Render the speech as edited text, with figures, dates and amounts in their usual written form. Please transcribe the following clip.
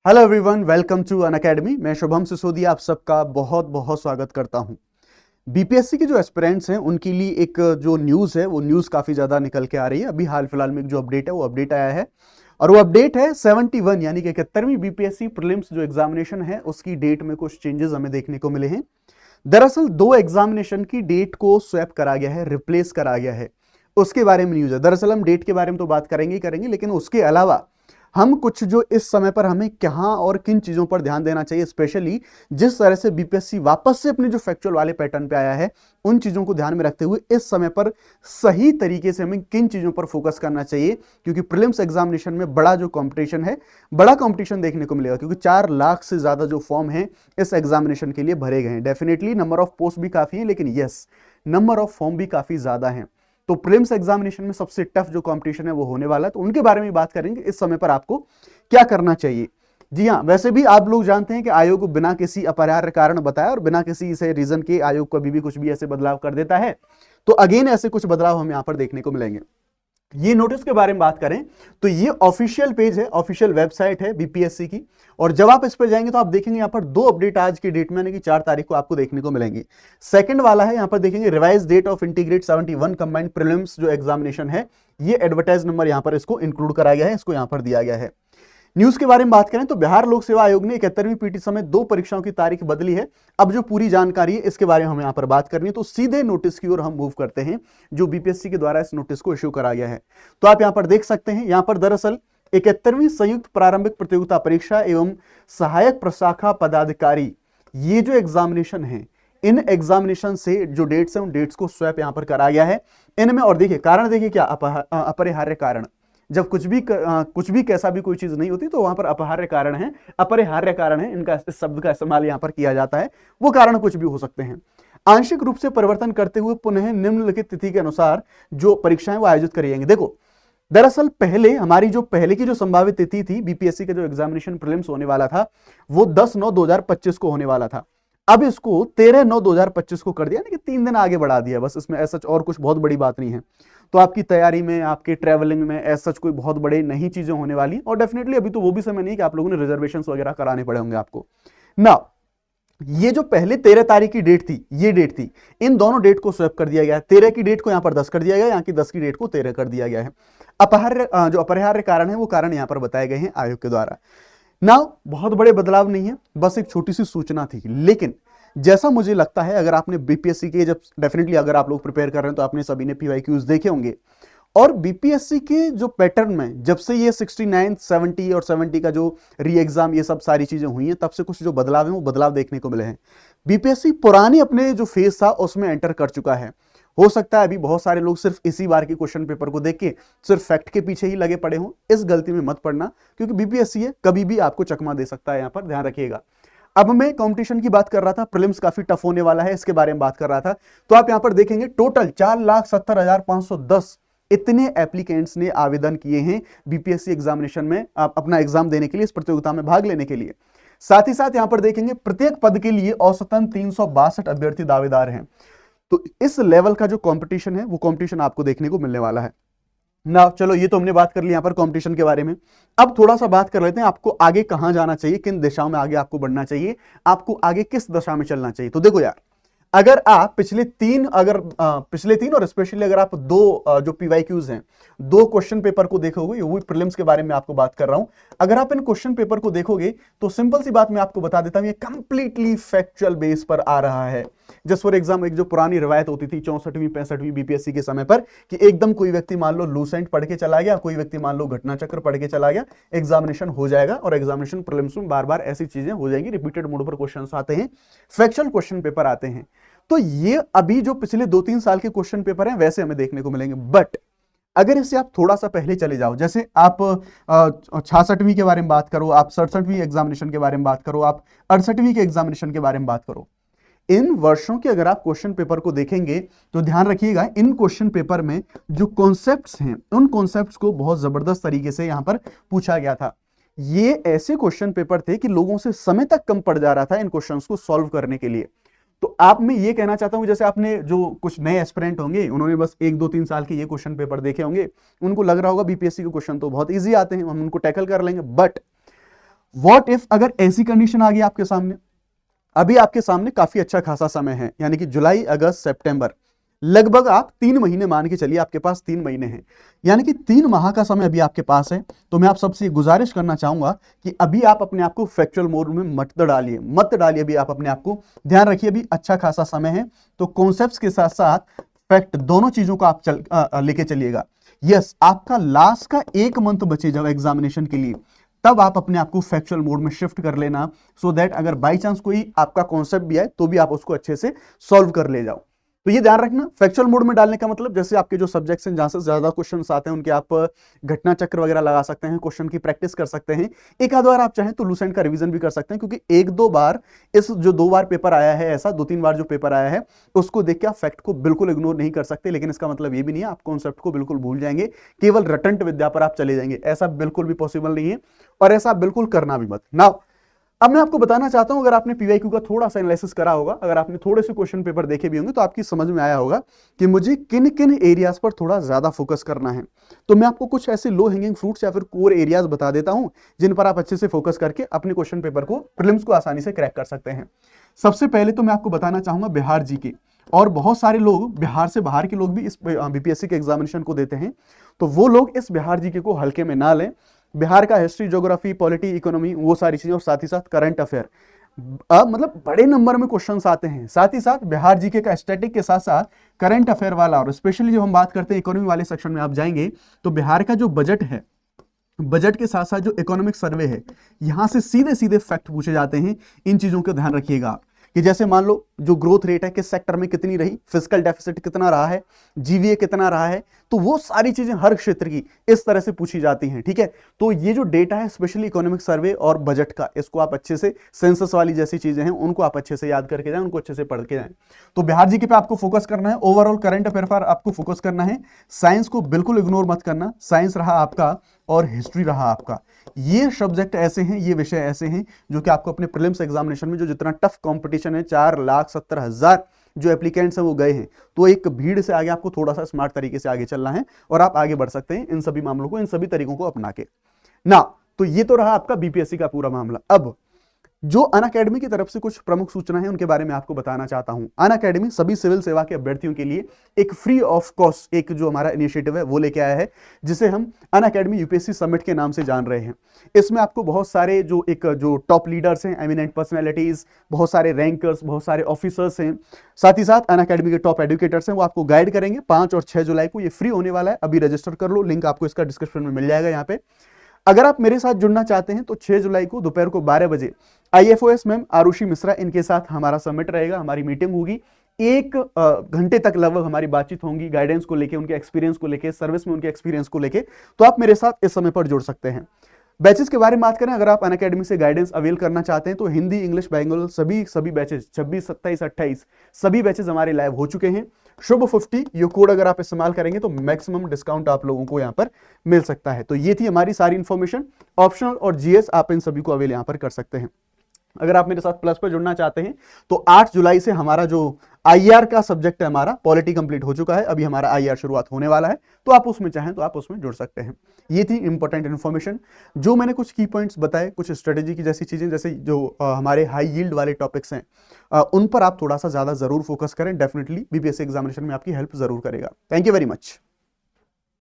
Hello everyone, welcome to Unacademy. मैं शुभम सिसोदिया आप सबका बहुत बहुत स्वागत करता हूं। बीपीएससी के जो एस्पिरेंट्स हैं उनके लिए एक जो न्यूज़ है वो न्यूज़ काफ़ी ज़्यादा निकल के आ रही है। अभी हाल फिलहाल में एक जो अपडेट है वो अपडेट आया है और वो अपडेट है 71 यानी कि 71वीं बीपीएससी प्रीलिम्स जो एग्जामिनेशन है उसकी डेट में कुछ चेंजेस हमें देखने को मिले हैं। दरअसल दो एग्जामिनेशन की डेट को स्वैप करा गया है, रिप्लेस करा गया है, उसके बारे में न्यूज़ है। दरअसल हम डेट के बारे में तो बात करेंगे ही करेंगे, लेकिन उसके अलावा हम कुछ जो इस समय पर हमें कहां और किन चीजों पर ध्यान देना चाहिए, स्पेशली जिस तरह से बीपीएससी वापस से अपने जो फैक्चुअल वाले पैटर्न पे आया है उन चीजों को ध्यान में रखते हुए इस समय पर सही तरीके से हमें किन चीजों पर फोकस करना चाहिए। क्योंकि प्रीलिम्स एग्जामिनेशन में बड़ा जो कंपटीशन है, बड़ा कंपटीशन देखने को मिलेगा, क्योंकि 4 लाख से ज्यादा जो फॉर्म है इस एग्जामिनेशन के लिए भरे गए हैं। डेफिनेटली नंबर ऑफ पोस्ट भी काफी है, लेकिन यस, नंबर ऑफ फॉर्म भी काफी ज्यादा है। तो प्रीलिम्स एग्जामिनेशन में सबसे टफ जो कंपटीशन है वो होने वाला है, तो उनके बारे में बात करेंगे इस समय पर आपको क्या करना चाहिए। जी हाँ, वैसे भी आप लोग जानते हैं कि आयोग को बिना किसी अपरिहार्य कारण बताया और बिना किसी से रीजन के आयोग कभी भी कुछ भी ऐसे बदलाव कर देता है। तो अगेन ऐसे कुछ बदलाव हमें यहां पर देखने को मिलेंगे। ये नोटिस के बारे में बात करें तो ये ऑफिशियल पेज है, ऑफिशियल वेबसाइट है बीपीएससी की, और जब आप इस पर जाएंगे तो आप देखेंगे यहां पर दो अपडेट आज की डेट में यानी कि 4 तारीख को आपको देखने को मिलेंगे। सेकंड वाला है, यहां पर देखेंगे revise date of integrate 71 combined prelims जो एग्जामिनेशन है, ये एडवर्टाइज नंबर यहां पर इसको इंक्लूड कराया गया है, इसको यहां पर दिया गया है। न्यूज के बारे में बात करें तो बिहार लोक सेवा आयोग ने 71वीं पीटी समेत 2 परीक्षाओं की तारीख बदली है। अब जो पूरी जानकारी है इसके बारे में हमें यहां पर बात करनी है, तो सीधे नोटिस की ओर हम मूव करते हैं जो बीपीएससी के द्वारा इस नोटिस को इश्यू करा गया है। तो आप यहां पर देख सकते हैं, यहां पर दरअसल 71वीं संयुक्त प्रारंभिक प्रतियोगिता परीक्षा एवं सहायक प्रशाखा पदाधिकारी, ये जो एग्जामिनेशन है, इन एग्जामिनेशन से जो डेट्स हैं उन डेट्स को स्वैप यहां पर करा गया है इनमें। और देखिए कारण, देखिए क्या अपरिहार्य कारण, जब कुछ भी कैसा भी कोई चीज नहीं होती तो वहां पर अपरिहार्य कारण है, अपरिहार्य कारण है, इनका इस शब्द का इस्तेमाल यहां पर किया जाता है। वो कारण कुछ भी हो सकते हैं। आंशिक रूप से परिवर्तन करते हुए पुनः निम्नलिखित तिथि के अनुसार जो परीक्षाएं वो आयोजित करी जाएंगी। देखो, दरअसल पहले हमारी जो पहले की जो संभावित तिथि थी बीपीएससी का जो एग्जामिनेशन प्रीलिम्स होने वाला था वो 10/9/2025 को होने वाला था। अब इसको 13/9/2025 को कर दिया, यानी कि 3 दिन आगे बढ़ा दिया, बस इसमें ऐसा और कुछ बहुत बड़ी बात नहीं है। तो आपकी तैयारी में, आपके ट्रैवलिंग में ऐसा कोई बहुत बड़े नई चीजें होने वाली, और डेफिनेटली अभी तो वो भी समय नहीं कि आप लोगों ने रिजर्वेशन वगैरह कराने पड़े होंगे आपको ना। ये जो पहले 13 तारीख की डेट थी, ये डेट थी, इन दोनों डेट को स्वैप कर दिया गया है। 13 की डेट को यहां पर 10 कर दिया गया, यहां की 10 की डेट को 13 कर दिया गया है। जो अपरिहार्य कारण है वो कारण यहां पर बताए गए हैं आयोग के द्वारा ना। बहुत बड़े बदलाव नहीं है, बस एक छोटी सी सूचना थी। लेकिन जैसा मुझे लगता है, अगर आपने बीपीएससी के, जब डेफिनेटली अगर आप लोग प्रिपेयर कर रहे हैं तो आपने सभी ने पीवाईक्यूज देखे होंगे, और बीपीएससी के जो पैटर्न में जब से ये 69, 70 और 70 का जो री एग्जाम, ये सब सारी चीजें हुई हैं, तब से कुछ जो बदलाव है वो बदलाव देखने को मिले हैं। बीपीएससी पुराने अपने जो फेज था उसमें एंटर कर चुका है। हो सकता है अभी बहुत सारे लोग सिर्फ इसी बार के क्वेश्चन पेपर को देख के सिर्फ फैक्ट के पीछे ही लगे पड़े हों, इस गलती में मत पड़ना, क्योंकि बीपीएससी है, कभी भी आपको चकमा दे सकता है, यहां पर ध्यान रखिएगा। अब मैं कंपटीशन की बात कर रहा था, प्रीलिम्स काफी टफ होने वाला है, इसके बारे में बात कर रहा था। तो आप यहां पर देखेंगे टोटल 4,70,510 इतने एप्लीकेंट्स ने आवेदन किए हैं बीपीएससी एग्जामिनेशन में अपना एग्जाम देने के लिए, इस प्रतियोगिता में भाग लेने के लिए। साथ ही साथ यहां पर देखेंगे प्रत्येक पद के लिए औसतन 362 अभ्यर्थी दावेदार हैं। तो इस लेवल का जो कंपटीशन है वो कंपटीशन आपको देखने को मिलने वाला है ना। चलो, ये तो हमने बात कर ली यहां पर कंपटीशन के बारे में। अब थोड़ा सा बात कर लेते हैं आपको आगे कहां जाना चाहिए, किन दिशाओं में आगे आपको बढ़ना चाहिए, आपको आगे किस दिशा में चलना चाहिए। तो देखो यार, अगर आप पिछले तीन और स्पेशली अगर आप दो जो पीवाईक्यूज हैं, 2 क्वेश्चन पेपर को देखोगे, वो प्रीलिम्स के बारे में आपको बात कर रहा हूं, अगर आप इन क्वेश्चन पेपर को देखोगे तो सिंपल सी बात मैं आपको बता देता हूं, ये कंप्लीटली फैक्चुअल बेस पर आ रहा है। जस्ट फॉर एग्जाम, एक जो पुरानी रिवायत होती थी 64वीं 65वीं बीपीएससी के समय पर, कि एकदम कोई व्यक्ति मान लो लूसेंट पढ़ के चला गया, कोई व्यक्ति मान लो घटना चक्र पढ़ के चला गया, एग्जामिनेशन हो जाएगा, और एग्जामिनेशन प्रीलिम्स में बार बार ऐसी चीजें हो जाएंगी, रिपीटेड मोड पर क्वेश्चन आते हैं, फैक्चुअल क्वेश्चन पेपर आते हैं। तो ये अभी जो पिछले 2-3 साल के क्वेश्चन पेपर हैं वैसे हमें देखने को मिलेंगे। बट अगर इससे आप थोड़ा सा पहले चले जाओ, जैसे आप 66वीं के बारे में बात करो, आप 67वीं एग्जामिनेशन के बारे में बात करो, आप 68वीं के एग्जामिनेशन के बारे में बात करो, इन वर्षों के अगर आप क्वेश्चन पेपर को देखेंगे तो ध्यान रखिएगा, इन क्वेश्चन पेपर में जो कॉन्सेप्ट्स हैं उन कॉन्सेप्ट्स को बहुत जबरदस्त तरीके से यहां पर पूछा गया था। ये ऐसे क्वेश्चन पेपर थे कि लोगों से समय तक कम पड़ जा रहा था इन क्वेश्चंस को सॉल्व करने के लिए। तो आप, मैं ये कहना चाहता हूं, जैसे आपने जो कुछ नए एस्पिरेंट होंगे, उन्होंने बस 1-2-3 साल के ये क्वेश्चन पेपर देखे होंगे, उनको लग रहा होगा बीपीएससी के क्वेश्चन तो बहुत इजी आते हैं, हम उनको टैकल कर लेंगे। बट व्हाट इफ अगर ऐसी कंडीशन आ गई आपके सामने, अभी आपके सामने काफी अच्छा खासा समय है, यानी कि जुलाई अगस्त सितंबर, लगभग आप 3 महीने मान के चलिए, आपके पास 3 महीने हैं, यानी कि 3 माह का समय अभी आपके पास है। तो मैं आप सबसे गुजारिश करना चाहूंगा कि अभी आप अपने आप को फैक्चुअल मोड में मत डालिए अभी आप अपने आप को, ध्यान रखिए अभी अच्छा खासा समय है। तो कॉन्सेप्ट्स के साथ साथ फैक्ट दोनों चीजों को आप लेके चलिएगा। यस, आपका लास्ट का 1 मंथ बचे जब एग्जामिनेशन के लिए, तब आप अपने आप को फैक्चुअल मोड में शिफ्ट कर लेना, सो दैट अगर बाई चांस कोई आपका कॉन्सेप्ट भी है तो भी आप उसको अच्छे से सॉल्व कर ले जाओ। तो ये ध्यान रखना, फैक्चुअल मोड में डालने का मतलब जैसे आपके जो सब्जेक्ट्स हैं जहां से ज्यादा क्वेश्चंस आते हैं उनके आप घटना चक्र वगैरह लगा सकते हैं, क्वेश्चन की प्रैक्टिस कर सकते हैं, एक आध बार आप चाहें तो लूसेंट का रिवीजन भी कर सकते हैं, क्योंकि एक दो बार इस जो 2 बार पेपर आया है, ऐसा 2-3 बार जो पेपर आया है उसको देख के आप फैक्ट को बिल्कुल इग्नोर नहीं कर सकते। लेकिन इसका मतलब ये भी नहीं है आप कॉन्सेप्ट को बिल्कुल भूल जाएंगे, केवल रटंट विद्या पर आप चले जाएंगे, ऐसा बिल्कुल भी पॉसिबल नहीं है और ऐसा बिल्कुल करना भी मत। नाउ अब मैं आपको बताना चाहता हूं, अगर आपने पीवाईक्यू का थोड़ा सा एनालिसिस करा होगा, अगर आपने थोड़े से क्वेश्चन पेपर देखे भी होंगे तो आपकी समझ में आया होगा कि मुझे किन किन एरियाज पर थोड़ा ज्यादा फोकस करना है। तो मैं आपको कुछ ऐसे लो हैंगिंग फ्रूट्स या फिर कोर एरियाज बता देता हूं जिन पर आप अच्छे से फोकस करके अपने क्वेश्चन पेपर को, प्रीलिम्स को आसानी से क्रैक कर सकते हैं। सबसे पहले तो मैं आपको बताना चाहूंगा बिहार जीके, और बहुत सारे लोग बिहार से बाहर के लोग भी इस बीपीएससी के एग्जामिनेशन को देते हैं, तो वो लोग इस बिहार जीके को हल्के में ना लें। बिहार का हिस्ट्री, ज्योग्राफी, पॉलिटी, इकोनॉमी, वो सारी चीजें और साथ ही साथ करंट अफेयर, मतलब बड़े नंबर में क्वेश्चंस आते हैं। साथ ही साथ बिहार जीके का स्टैटिक के साथ साथ करंट अफेयर वाला, और स्पेशली जब हम बात करते हैं इकोनॉमी वाले सेक्शन में आप जाएंगे तो बिहार का जो बजट है, बजट के साथ साथ जो इकोनॉमिक सर्वे है, यहां से सीधे सीधे फैक्ट पूछे जाते हैं। इन चीजों का ध्यान रखिएगा आप कि जैसे मान लो जो ग्रोथ रेट है किस सेक्टर में कितनी रही, फिस्कल डेफिसिट कितना रहा है, जीवीए कितना रहा है, तो वो सारी चीजें हर क्षेत्र की इस तरह से पूछी जाती हैं। ठीक है, तो ये जो डेटा है स्पेशली इकोनॉमिक सर्वे और बजट का, इसको आप अच्छे से, सेंसस वाली जैसी चीजें हैं उनको आप अच्छे से याद करके जाएं, उनको अच्छे से पढ़ के जाएं। तो बिहार जीके पे आपको फोकस करना है, ओवरऑल करंट अफेयर पर आपको फोकस करना है, साइंस को बिल्कुल इग्नोर मत करना, साइंस रहा आपका और हिस्ट्री रहा आपका। ये सब्जेक्ट ऐसे हैं, ये विषय ऐसे हैं जो कि आपको अपने प्रीलिम्स एग्जामिनेशन में, जो जितना टफ कंपटीशन है, 4,70,000 जो एप्लीकेंट्स हैं वो गए हैं, तो एक भीड़ से आगे आपको थोड़ा सा स्मार्ट तरीके से आगे चलना है और आप आगे बढ़ सकते हैं इन सभी मामलों को, इन सभी तरीकों को अपना के ना। तो ये तो रहा आपका बीपीएससी का पूरा मामला। अब जो अनअकैडमी की तरफ से कुछ प्रमुख सूचना है उनके बारे में आपको बताना चाहता हूं। अनअकैडमी सभी सिविल सेवा के अभ्यर्थियों के लिए एक फ्री ऑफ कॉस्ट एक जो हमारा इनिशिएटिव है वो लेके आया है, जिसे हम अनअकैडमी यूपीएससी समिट के नाम से जान रहे हैं। इसमें आपको बहुत सारे जो टॉप लीडर्स हैं, एमिनेंट पर्सनैलिटीज, बहुत सारे रैंकर्स, बहुत सारे ऑफिसर्स हैं, साथ ही साथ अनअकैडमी के टॉप एडुकेटर्स हैं, वो आपको गाइड करेंगे। 5 और 6 जुलाई को ये फ्री होने वाला है, अभी रजिस्टर कर लो, लिंक आपको इसका डिस्क्रिप्शन में मिल जाएगा यहाँ पे। अगर आप मेरे साथ जुड़ना चाहते हैं तो 6 जुलाई को दोपहर को 12 बजे आईएफओएस मैम आरुषि मिश्रा, इनके साथ हमारा समिट रहेगा, हमारी मीटिंग होगी। 1 घंटे तक लगभग हमारी बातचीत होगी, गाइडेंस को लेके, उनके एक्सपीरियंस को लेके, सर्विस में उनके एक्सपीरियंस को लेके। तो आप मेरे साथ इस समय पर जुड़ सकते हैं। बैचेस के बारे में बात करें, अगर आप अनअकैडमी से गाइडेंस अवेल करना चाहते हैं तो हिंदी, इंग्लिश, बेंगोल सभी बैचेस 26, 27, 28 सभी बैचेस हमारे लाइव हो चुके हैं। शुभ 50 ये कोड अगर आप इस्तेमाल करेंगे तो मैक्सिमम डिस्काउंट आप लोगों को यहाँ पर मिल सकता है। तो ये थी हमारी सारी इंफॉर्मेशन। ऑप्शनल और जीएस आप इन सभी को अवेल यहाँ पर कर सकते हैं। अगर आप मेरे साथ प्लस पर जुड़ना चाहते हैं तो 8 जुलाई से हमारा जो आईआर का सब्जेक्ट है, हमारा पॉलिटी कंप्लीट हो चुका है, अभी हमारा आईआर शुरुआत होने वाला है, तो आप उसमें चाहें तो आप उसमें जुड़ सकते हैं। ये थी इंपॉर्टेंट इन्फॉर्मेशन, जो मैंने कुछ की पॉइंट्स बताए, कुछ स्ट्रेटेजी की जैसी चीजें, जैसे जो हमारे हाई यील्ड वाले टॉपिक्स हैं, उन पर आप थोड़ा सा ज्यादा जरूर फोकस करें। डेफिनेटली बीपीएससी एग्जामिनेशन में आपकी हेल्प जरूर करेगा। Thank you very much.